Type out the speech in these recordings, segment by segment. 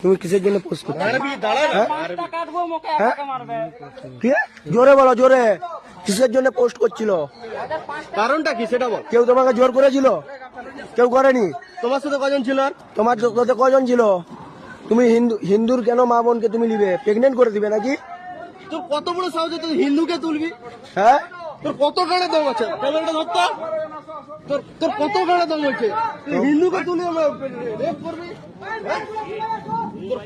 তুমি কিসের জন্য পোস্ট করছো? কি জোরে বলো, জোরে। কিসের জন্য পোস্ট করছিল? কারণটা কি সেটা বল। কেউ তোমাকে জোর করেছিল? কেউ করেনি। তোমার সাথে কজন ছিল? আর তোমার সাথে কজন ছিল? তুমি হিন্দুর কেন মা বোনকে তুমি নিবে? প্রেগনেন্ট করে দিবে নাকি? তোর কত বড় সাহস তুই হিন্দুকে তুলবি? হ্যাঁ, তোর কত গাড়ে দম আছে? ক্যামেরাটা ধরতো। তোর কত গাড়ে দম আছে? তুই হিন্দুকে তুলে রেপ করবি? তোর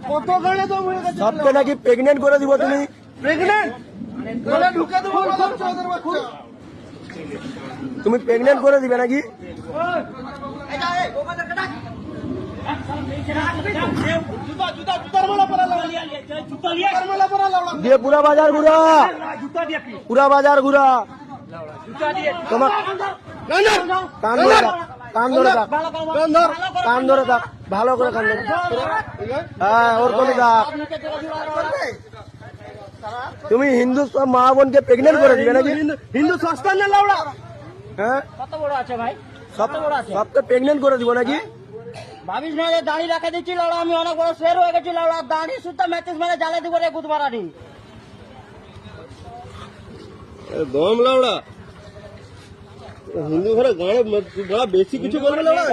কত গাড়ে দম হয়ে গেছে? সবকে নাকি প্রেগনেন্ট করে দিব তুমি? প্রেগনেন্ট তোরা ঢুকে দেবো বাচ্চা। তুমি প্রেগনেন্ট করে দিবে নাকি? দিয়ে পুরা বাজার ঘুরা, পুরা বাজার ঘুরা। তোমার কান ধরে থাক, কান ধরে থাক, কান ধরে থাক, ভালো করে কান ধরে থাক। হ্যাঁ, ওর করে থাক। তুমি হিন্দু সব মা বোনকে প্রেগনেন্ট করে দিবে নাকি? হিন্দু সস্তা না লাউড়া? হ্যাঁ, কত বড় আছে ভাই? সবকে প্রেগনেন্ট করে দিব নাকি? ভাবিস না যে দাড়ি রাখা দিচ্ছি লাউড়া, আমি অনেক বড় শের হয়ে গেছি লাউড়া। দাড়ি সুদ্ধা ম্যাচেস মানে জ্বালা দিব রে গুদমারানি। দম লাউড়া হিন্দু ঘরে গাড়ে বেশি কিছু বলবে লাউড়া।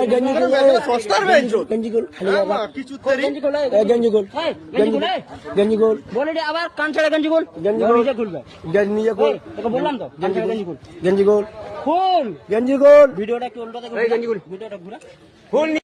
সস্তার বেঞ্চ গেঞ্জি গোল, খালি বাবা। কিছু গেঞ্জি খোল, গেঞ্জি গোল, গেঞ্জি খোল, গেঞ্জি গোল, বলে দে আবার কান ছেড়ে গেঞ্জি খোল। গেঞ্জি খোল। নিজে খুলবে, নিজে গোল, তোকে বললাম তো কান ছেড়ে গেঞ্জি খোল। গেঞ্জি গোল, খোল গেঞ্জি গোল। ভিডিওটা কি উল্টো থেকে ভিডিওটা ঘুরা।